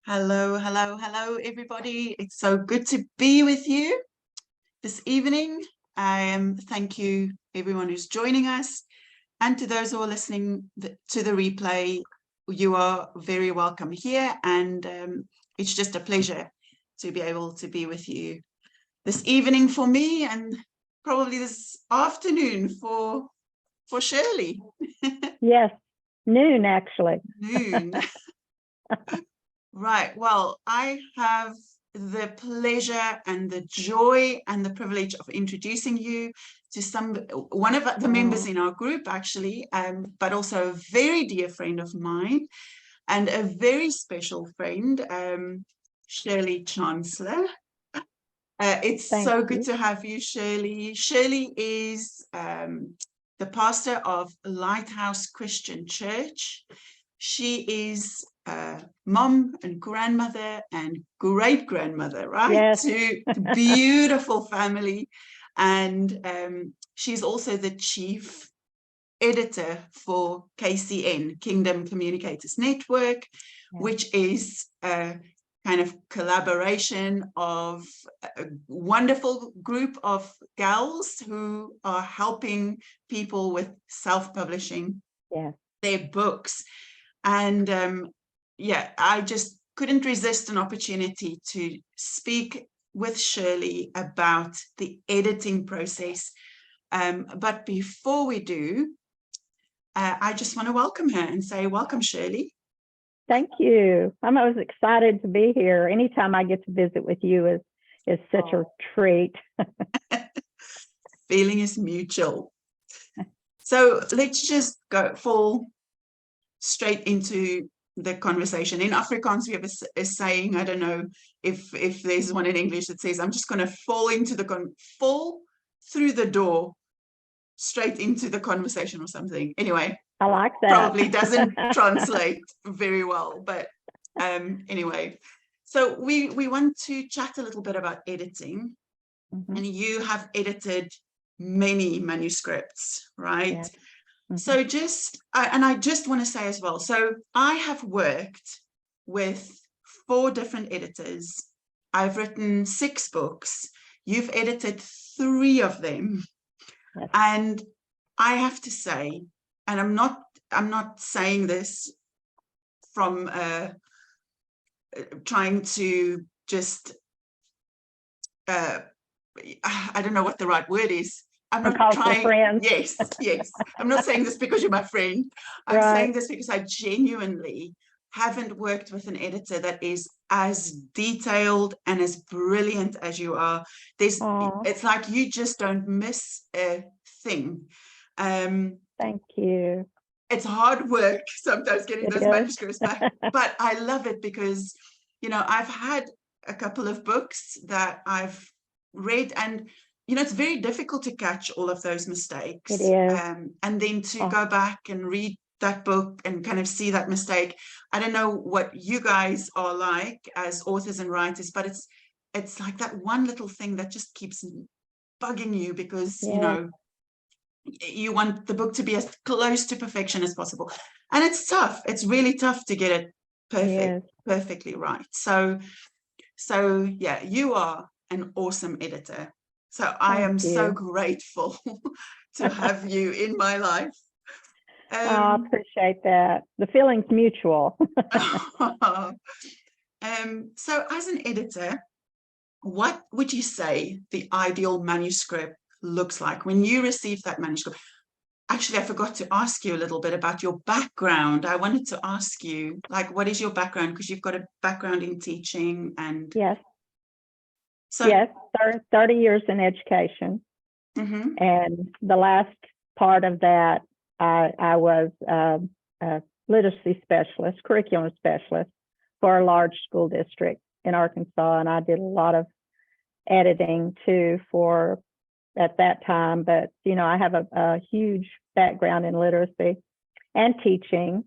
Hello, hello, hello, everybody. It's so good to be with you this evening. Thank you, everyone who's joining us. And to those who are listening to the replay, you are very welcome here. And it's just a pleasure to be able to be with you this evening for me and probably this afternoon for Shirley. Yes, noon, actually. Noon. Right. Well, I have the pleasure and the joy and the privilege of introducing you to one of the members in our group, actually, but also a very dear friend of mine and a very special friend, Shirley Chancellor. It's so good to have you, Shirley. Shirley is the pastor of Lighthouse Christian Church. She is mom and grandmother and great-grandmother, right? Yes. To beautiful family. And she's also the chief editor for KCN, Kingdom Communicators Network, which is a kind of collaboration of a wonderful group of gals who are helping people with self-publishing their books. And I just couldn't resist an opportunity to speak with Shirley about the editing process. But before we do, I just want to welcome her and say, welcome, Shirley. Thank you. I'm always excited to be here. Anytime I get to visit with you is such a treat. Feeling is mutual. So let's just fall straight into the conversation. In Afrikaans, we have a saying, I don't know if there's one in English that says, I'm just going to fall through the door straight into the conversation or something. Anyway, I like that. Probably doesn't translate very well, but anyway. So we want to chat a little bit about editing. And you have edited many manuscripts, right? So I just want to say as well, so I have worked with 4 different editors. I've written 6 books. You've edited 3 of them. Yes. And I have to say, and I'm not saying this from trying to just I don't know what the right word is. I'm not trying. Yes. I'm not saying this because you're my friend. I'm saying this because I genuinely haven't worked with an editor that is as detailed and as brilliant as you are. It's like you just don't miss a thing. Thank you. It's hard work sometimes getting those manuscripts back, but I love it because, I've had a couple of books that I've read, and it's very difficult to catch all of those mistakes. It is. And then to go back and read that book and kind of see that mistake. I don't know what you guys are like as authors and writers, but it's like that one little thing that just keeps bugging you because, you want the book to be as close to perfection as possible. And it's tough. It's really tough to get it perfectly right. So yeah, you are an awesome editor. So I am so grateful to have you in my life. I appreciate that. The feeling's mutual. So as an editor, what would you say the ideal manuscript looks like when you receive that manuscript? Actually, I forgot to ask you a little bit about your background. I wanted to ask you, what is your background? Because you've got a background in teaching and... Yes. So 30 years in education. And the last part of that, I was a literacy specialist, curriculum specialist for a large school district in Arkansas. And I did a lot of editing too at that time, but I have a huge background in literacy and teaching.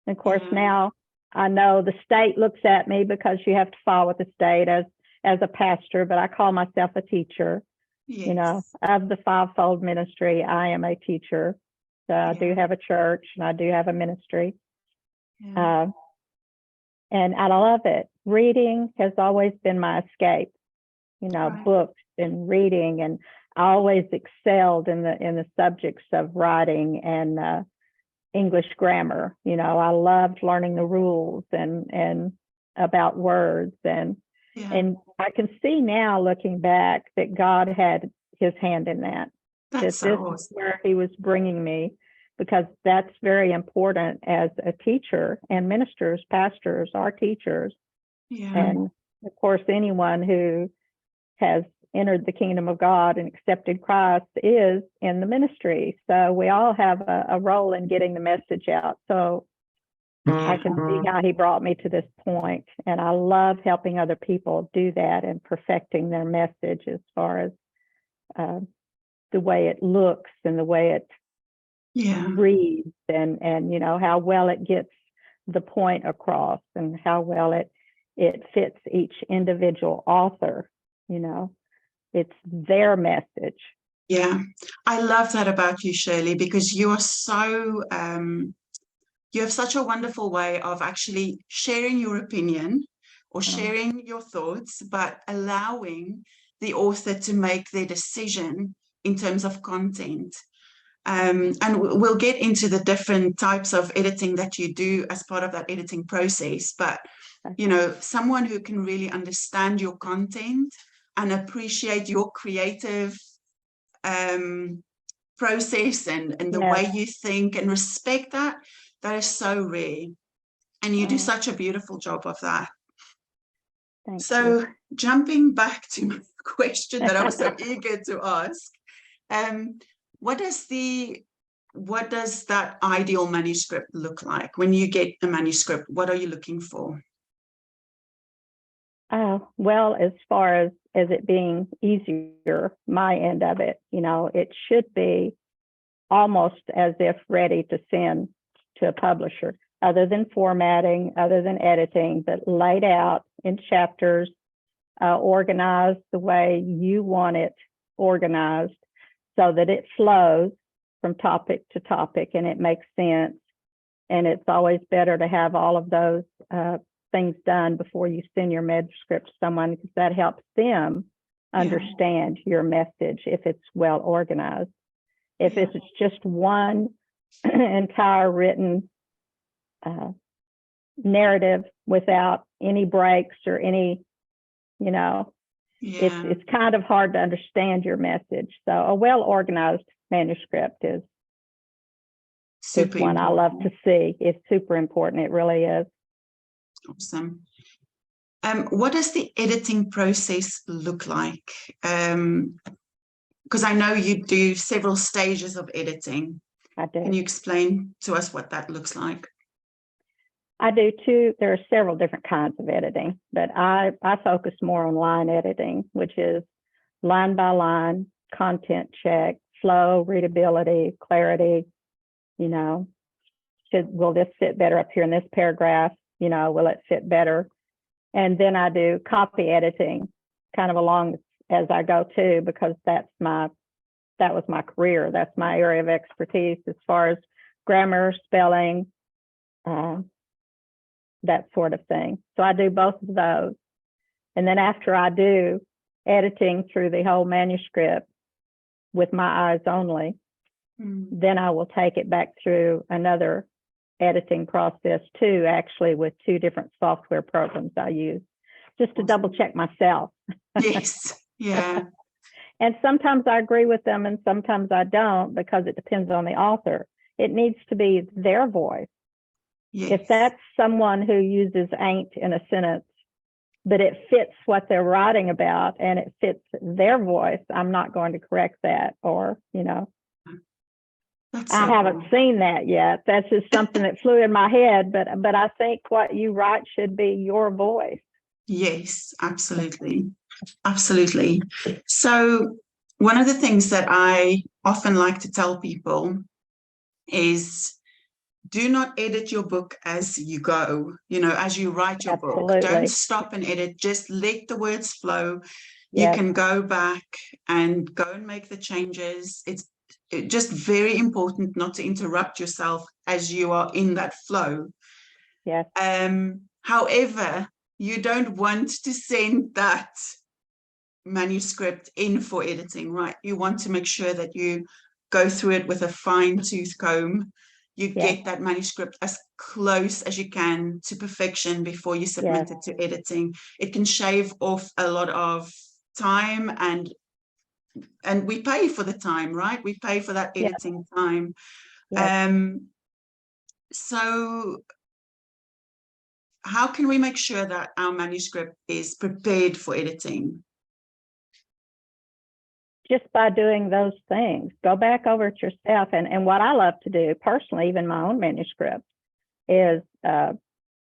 And of course, now I know the state looks at me because you have to file with the state as a pastor, but I call myself a teacher. Of the 5-fold ministry, I am a teacher. So I do have a church and I do have a ministry. And I love it. Reading has always been my escape, books and reading. And I always excelled in the subjects of writing and English grammar. I loved learning the rules and about words. And I can see now, looking back, that God had his hand in that. That's so awesome. Is where he was bringing me, because that's very important as a teacher, and ministers, pastors are teachers. And of course, anyone who has entered the kingdom of God and accepted Christ is in the ministry. So we all have a role in getting the message out. So I can see how he brought me to this point. And I love helping other people do that and perfecting their message as far as the way it looks and the way it reads and how well it gets the point across and how well it fits each individual author. It's their message. Yeah, I love that about you, Shirley, because you are so you have such a wonderful way of actually sharing your opinion or sharing your thoughts, but allowing the author to make their decision in terms of content. And we'll get into the different types of editing that you do as part of that editing process. But, someone who can really understand your content and appreciate your creative process and the way you think and respect that is so rare. And you do such a beautiful job of that. Thank you. Jumping back to my question that I was so eager to ask, what does that ideal manuscript look like? When you get a manuscript, what are you looking for? Well, as far as it being easier, my end of it, it should be almost as if ready to send to a publisher, other than formatting, other than editing, but laid out in chapters, organized the way you want it organized, so that it flows from topic to topic and it makes sense. And it's always better to have all of those things done before you send your manuscript to someone, because that helps them understand your message if it's well organized. If it's just one entire written narrative without any breaks or any, it's kind of hard to understand your message. So a well-organized manuscript is one I love to see. It's super important. It really is. Awesome. What does the editing process look like? Because I know you do several stages of editing. I do. Can you explain to us what that looks like? I do too. There are several different kinds of editing, but I focus more on line editing, which is line by line, content check, flow, readability, clarity. Will this fit better up here in this paragraph? Will it fit better? And then I do copy editing kind of along as I go too, because that was my career. That's my area of expertise as far as grammar, spelling, that sort of thing. So I do both of those. And then after I do editing through the whole manuscript with my eyes only, then I will take it back through another editing process too, actually with two different software programs I use, just to double check myself. Yes. Yeah. And sometimes I agree with them and sometimes I don't, because it depends on the author. It needs to be their voice. Yes. If that's someone who uses ain't in a sentence, but it fits what they're writing about and it fits their voice, I'm not going to correct that, or, I haven't seen that yet. That's just something that flew in my head, but I think what you write should be your voice. Yes, absolutely. Absolutely. So one of the things that I often like to tell people is, do not edit your book as you go, as you write your book. Don't stop and edit. Just let the words flow. You can go back and go and make the changes. It's just very important not to interrupt yourself as you are in that flow. Yes. However, you don't want to send that manuscript in for editing, right? You want to make sure that you go through it with a fine-tooth comb. You get that manuscript as close as you can to perfection before you submit it to editing. It can shave off a lot of time, and we pay for the time, right? We pay for that editing time. So how can we make sure that our manuscript is prepared for editing? Just by doing those things. Go back over it yourself. And what I love to do personally, even my own manuscript, is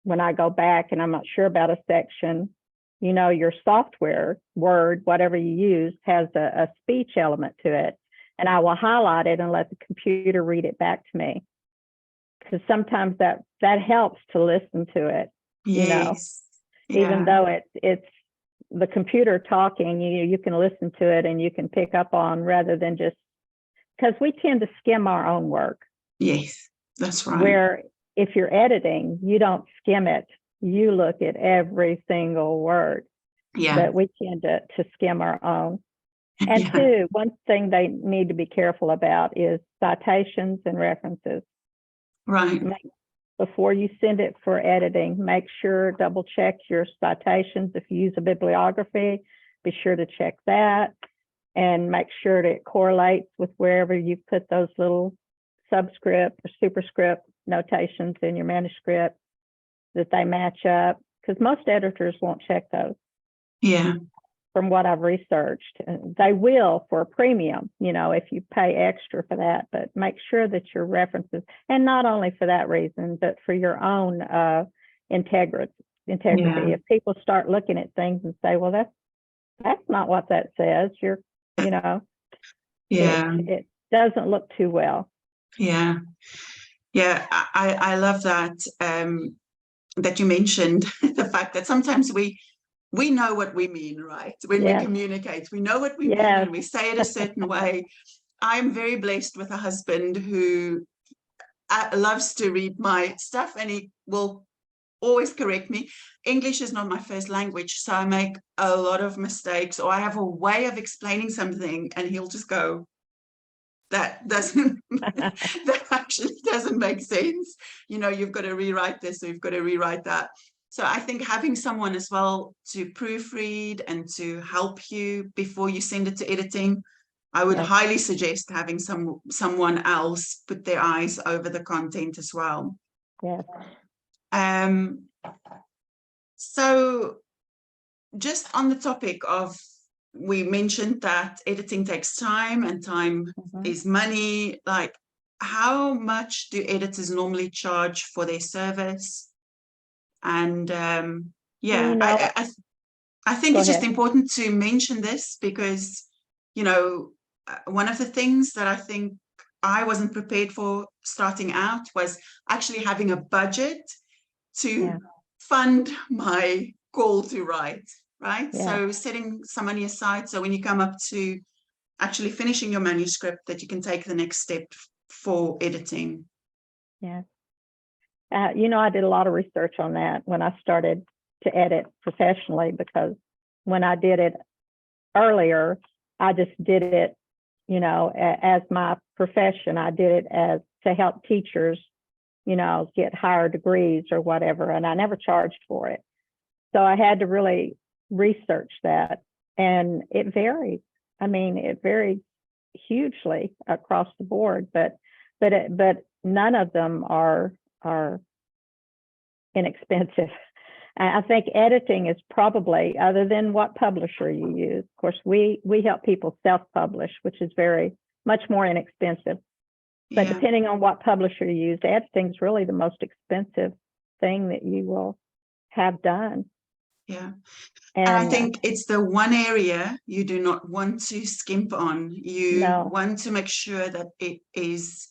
when I go back and I'm not sure about a section, you know, your software, Word, whatever you use, has a speech element to it. And I will highlight it and let the computer read it back to me. Because sometimes that helps to listen to it, you know, even though it's the computer talking, you can listen to it and you can pick up on, rather than just, because we tend to skim our own work. Yes, that's right. Where if you're editing, you don't skim it. You look at every single word. But we tend to skim our own. And two, one thing they need to be careful about is citations and references. Right. Before you send it for editing, make sure, double check your citations. If you use a bibliography, be sure to check that and make sure that it correlates with wherever you put those little subscript or superscript notations in your manuscript, that they match up, because most editors won't check those. Yeah. From what I've researched, they will for a premium, you know, if you pay extra for that, but make sure that your references, and not only for that reason, but for your own integrity. If people start looking at things and say, well, that's not what that says, you know, it doesn't look too well. I love that that you mentioned the fact that sometimes we know what we mean, right? When we communicate, we know what we mean and we say it a certain way. I'm very blessed with a husband who loves to read my stuff, and he will always correct me. English is not my first language, so I make a lot of mistakes, or I have a way of explaining something and he'll just go, that actually doesn't make sense. You know, you've got to rewrite this, or you've got to rewrite that. So I think having someone as well to proofread and to help you before you send it to editing, I would highly suggest having someone else put their eyes over the content as well. So just on the topic of, we mentioned that editing takes time, and time is money. Like, how much do editors normally charge for their service? And I think it's just important to mention this because, you know, one of the things that I think I wasn't prepared for starting out was actually having a budget to fund my call to write, right? So setting some money aside, so when you come up to actually finishing your manuscript, that you can take the next step for editing. You know, I did a lot of research on that when I started to edit professionally, because when I did it earlier, I just did it, you know, as my profession. I did it as to help teachers, you know, get higher degrees or whatever, and I never charged for it. So I had to really research that, and it varied. I mean, it varied hugely across the board, but none of them are inexpensive. I think editing is probably, other than what publisher you use. Of course, we help people self-publish, which is very much more inexpensive. But depending on what publisher you use, editing is really the most expensive thing that you will have done. And I think it's the one area you do not want to skimp on. You want to make sure that it is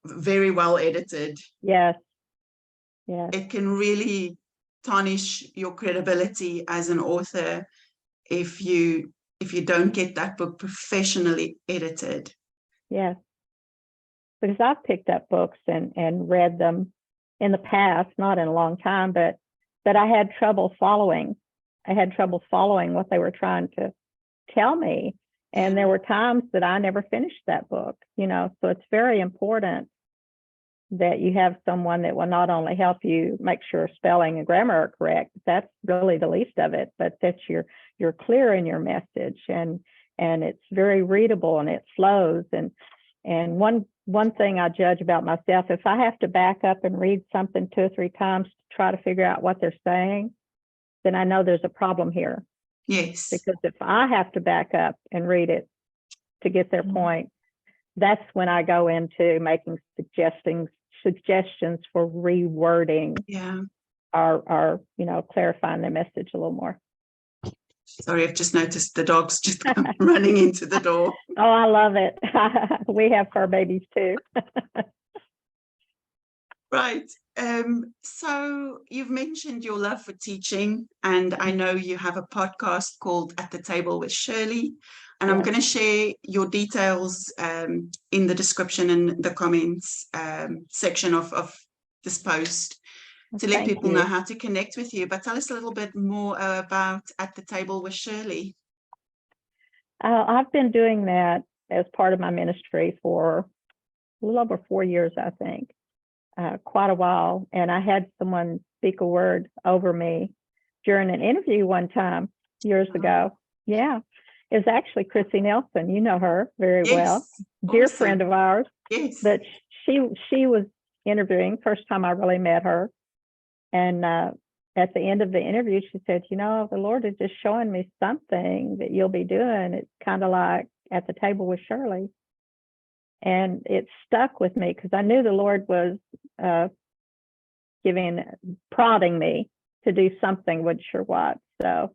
very well edited. It can really tarnish your credibility as an author if you don't get that book professionally edited. Because I've picked up books and read them in the past, not in a long time, but I had trouble following. I had trouble following what they were trying to tell me. And there were times that I never finished that book, you know, so it's very important that you have someone that will not only help you make sure spelling and grammar are correct, that's really the least of it, but that you're clear in your message, and it's very readable and it flows. And one thing I judge about myself, if I have to back up and read something 2 or 3 times to try to figure out what they're saying, then I know there's a problem here. Yes. Because if I have to back up and read it to get their point, that's when I go into making suggestions for rewording, or you know, clarifying the message a little more. Sorry, I've just noticed the dog's just running into the door. Oh, I love it. We have fur babies too. Right. So you've mentioned your love for teaching, and I know you have a podcast called At the Table with Shirley, and I'm going to share your details in the description and the comments section of this post to let people know how to connect with you. But tell us a little bit more about At the Table with Shirley. I've been doing that as part of my ministry for a little over 4 years, I think. Quite a while, and I had someone speak a word over me during an interview one time years ago. Yeah, it was actually Chrissy Nelson. You know her very well, dear friend of ours. Yes, but she was interviewing, first time I really met her, and at the end of the interview, she said, "You know, the Lord is just showing me something that you'll be doing. It's kind of like At the Table with Shirley." And it stuck with me because I knew the Lord was prodding me to do something, wasn't sure what. So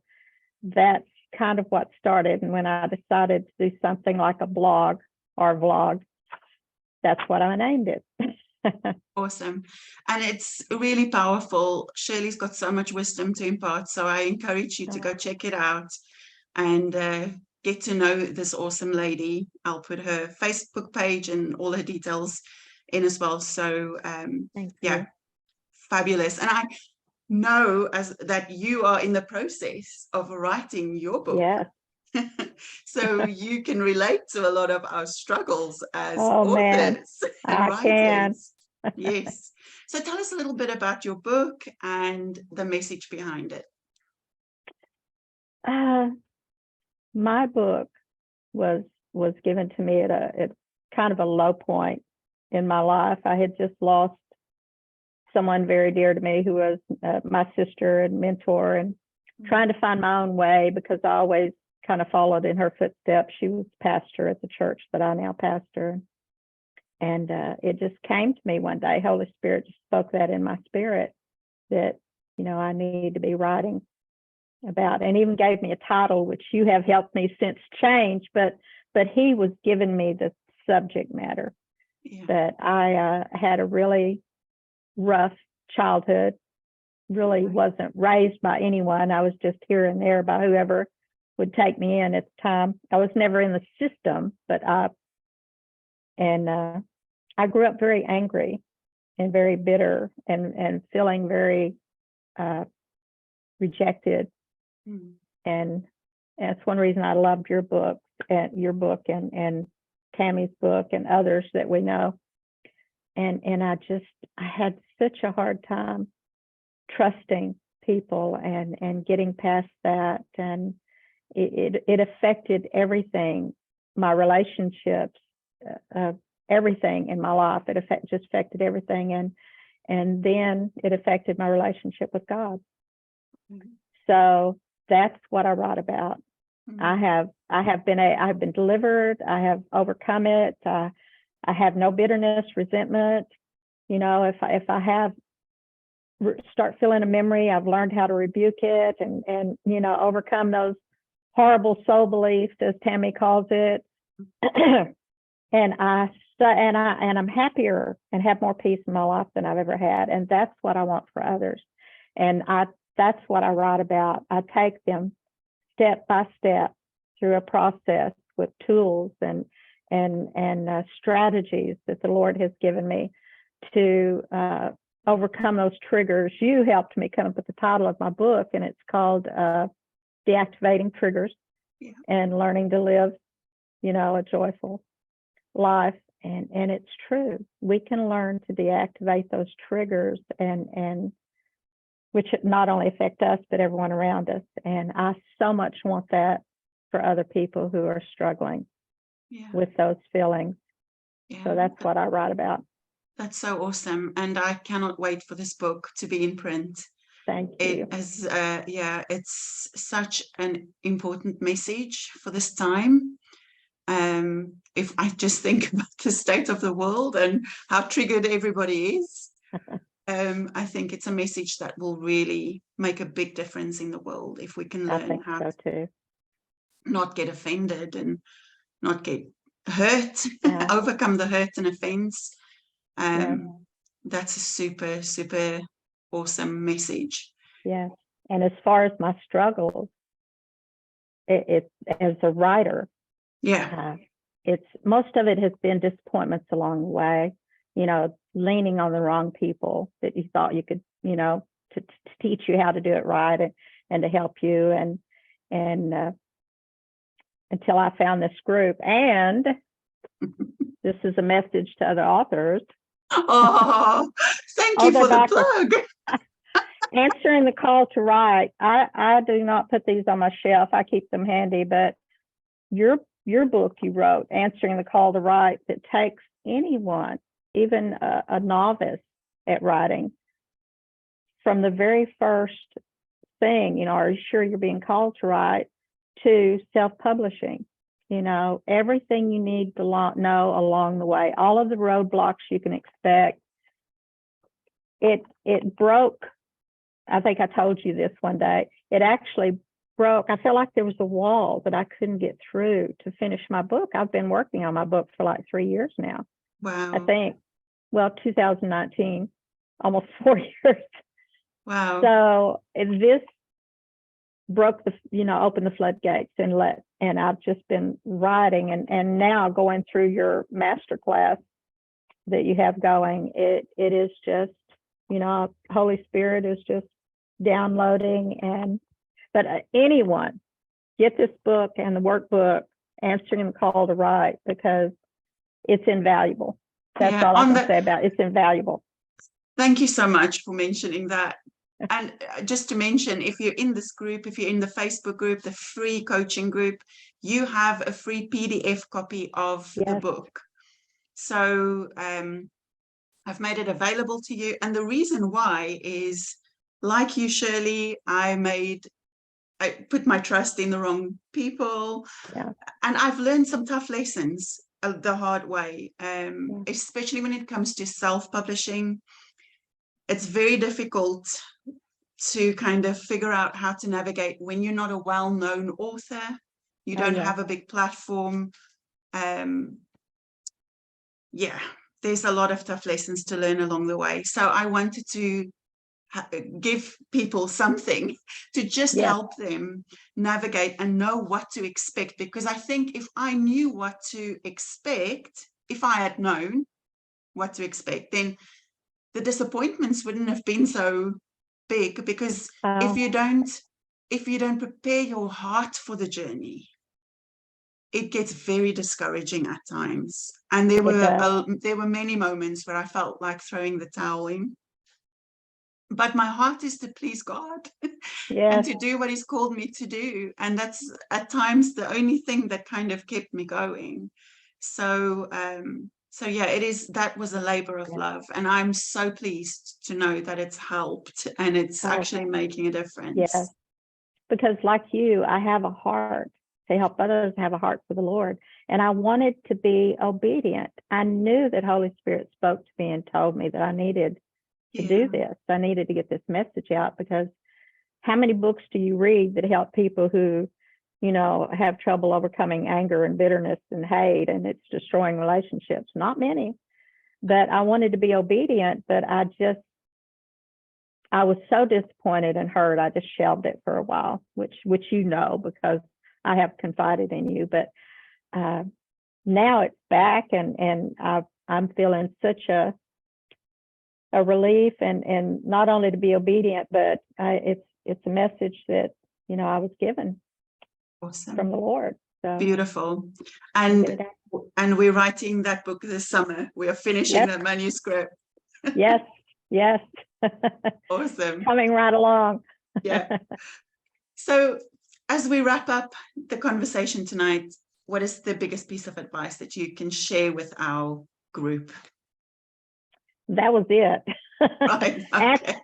that's kind of what started. And when I decided to do something like a blog or vlog, that's what I named it. Awesome. And it's really powerful. Shirley's got so much wisdom to impart. So I encourage you to go check it out and get to know this awesome lady. I'll put her Facebook page and all her details in as well. So yeah, fabulous. And I know that you are in the process of writing your book. Yes. So you can relate to a lot of our struggles as authors and writers. Can. Yes. So tell us a little bit about your book and the message behind it. My book was given to me at kind of a low point in my life. I had just lost someone very dear to me who was my sister and mentor, and trying to find my own way because I always kind of followed in her footsteps. She was pastor at the church that I now pastor. And it just came to me one day. Holy Spirit just spoke that in my spirit that, you know, I need to be writing about, and even gave me a title, which you have helped me since change, but he was giving me the subject matter. That I had a really rough childhood, really wasn't raised by anyone. I was just here and there by whoever would take me in at the time. I was never in the system, but I grew up very angry and very bitter and feeling very rejected. And that's one reason I loved your book and Tammy's book and others that we know. And I had such a hard time trusting people and getting past that. And it affected everything, my relationships, everything in my life. It just affected everything. And then it affected my relationship with God. So that's what I write about. I have been delivered. I have overcome it. I have no bitterness, resentment. You know, if I have start feeling a memory, I've learned how to rebuke it and you know, overcome those horrible soul beliefs, as Tammy calls it. and I'm happier and have more peace in my life than I've ever had. And that's what I want for others. And that's what I write about. I take them step by step through a process with tools and strategies that the Lord has given me to overcome those triggers. You helped me come up with the title of my book, and it's called Deactivating Triggers and Learning to Live, a joyful life. And it's true. We can learn to deactivate those triggers and which not only affect us, but everyone around us. And I so much want that for other people who are struggling with those feelings. So that's what I write about. That's so awesome. And I cannot wait for this book to be in print. Thank you. It's such an important message for this time. If I just think about the state of the world and how triggered everybody is, I think it's a message that will really make a big difference in the world if we can learn how to not get offended and not get hurt, overcome the hurt and offense. That's a super, super awesome message. Yeah. And as far as my struggles, it as a writer, it's most of it has been disappointments along the way, leaning on the wrong people that you thought you could, to teach you how to do it right and to help you. And until I found this group, and this is a message to other authors. Oh, thank you for the plug. Answering the call to write. I do not put these on my shelf. I keep them handy, but your book you wrote, Answering the Call to Write, that takes anyone, even a novice at writing, from the very first thing, are you sure you're being called to write, to self-publishing. Everything you need to know along the way, all of the roadblocks you can expect. It broke. I think I told you this one day. It actually broke. I felt like there was a wall that I couldn't get through to finish my book. I've been working on my book for like 3 years now. Wow. I think, 2019, almost 4 years. Wow. So this broke opened the floodgates and I've just been writing and now going through your master class that you have going. It is just, Holy Spirit is just downloading but anyone get this book and the workbook, Answering the Call to Write, because it's invaluable. That's all I can say about it. It's invaluable. Thank you so much for mentioning that. And just to mention, if you're in this group, if you're in the Facebook group, the free coaching group, you have a free PDF copy of the book. So I've made it available to you. And the reason why is, like you, Shirley, I put my trust in the wrong people. And I've learned some tough lessons the hard way, especially when it comes to self-publishing. It's very difficult to kind of figure out how to navigate when you're not a well-known author, you don't have a big platform. There's a lot of tough lessons to learn along the way. So I wanted to give people something to just help them navigate and know what to expect, because I think if I knew what to expect, if I had known what to expect, then the disappointments wouldn't have been so big, because if you don't prepare your heart for the journey, it gets very discouraging at times. And there were many moments where I felt like throwing the towel in. But my heart is to please God and to do what He's called me to do. And that's at times the only thing that kind of kept me going. So that was a labor of love. And I'm so pleased to know that it's helped and it's actually making a difference. Yes, because like you, I have a heart to help others have a heart for the Lord. And I wanted to be obedient. I knew that Holy Spirit spoke to me and told me that I needed to do this. I needed to get this message out, because how many books do you read that help people who, have trouble overcoming anger and bitterness and hate, and it's destroying relationships? Not many. But I wanted to be obedient, but I was so disappointed and hurt, I just shelved it for a while, which because I have confided in you. But now it's back, and I'm feeling such a a relief, and not only to be obedient, but it's a message that, you know, I was given from the Lord. So beautiful. And we're writing that book this summer. We are finishing that manuscript. Yes. Awesome. Coming right along. Yeah. So as we wrap up the conversation tonight, what is the biggest piece of advice that you can share with our group? That was it. Right. Okay.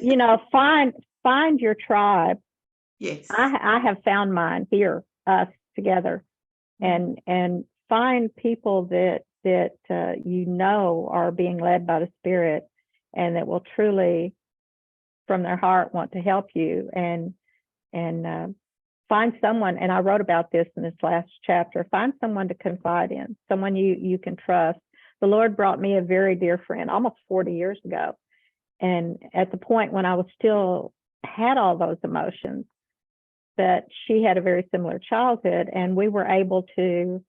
You know, find your tribe. Yes. I have found mine here, us together, and find people that you know are being led by the Spirit, and that will truly, from their heart, want to help you, and find someone. And I wrote about this in this last chapter. Find someone to confide in, someone you can trust. The Lord brought me a very dear friend almost 40 years ago, and at the point when I was still had all those emotions, that she had a very similar childhood, and we were able to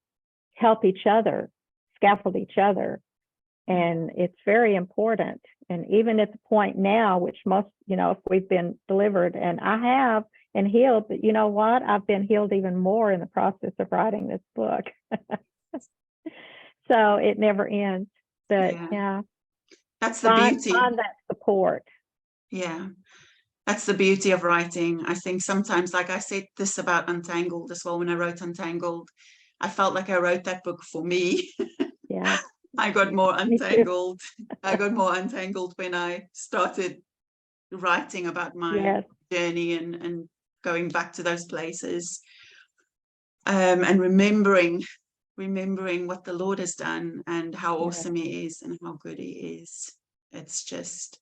help each other, scaffold each other. And it's very important. And even at the point now, which most, you know, if we've been delivered, and I have, and healed, but you know what? I've been healed even more in the process of writing this book. So it never ends. But that's the beauty. Find that support. Yeah. That's the beauty of writing. I think sometimes, like I said this about Untangled as well, when I wrote Untangled, I felt like I wrote that book for me. Yeah. I got more untangled. I got more untangled when I started writing about my journey and going back to those places, and remembering what the Lord has done and how awesome He is and how good He is. It's just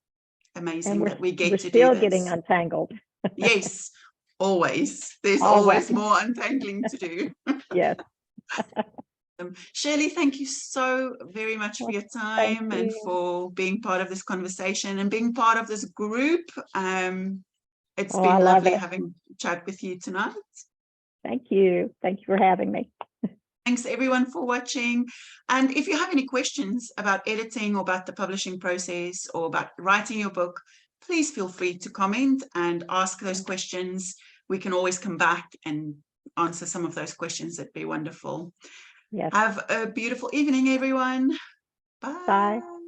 amazing that we get to do this. We're still getting untangled. Yes, always. There's always more untangling to do. Yes. Shirley, thank you so very much for your time and for being part of this conversation and being part of this group. It's been lovely having a chat with you tonight. Thank you. Thank you for having me. Thanks everyone for watching. And if you have any questions about editing or about the publishing process or about writing your book, please feel free to comment and ask those questions. We can always come back and answer some of those questions. That'd be wonderful. Yes. Have a beautiful evening, everyone. Bye. Bye.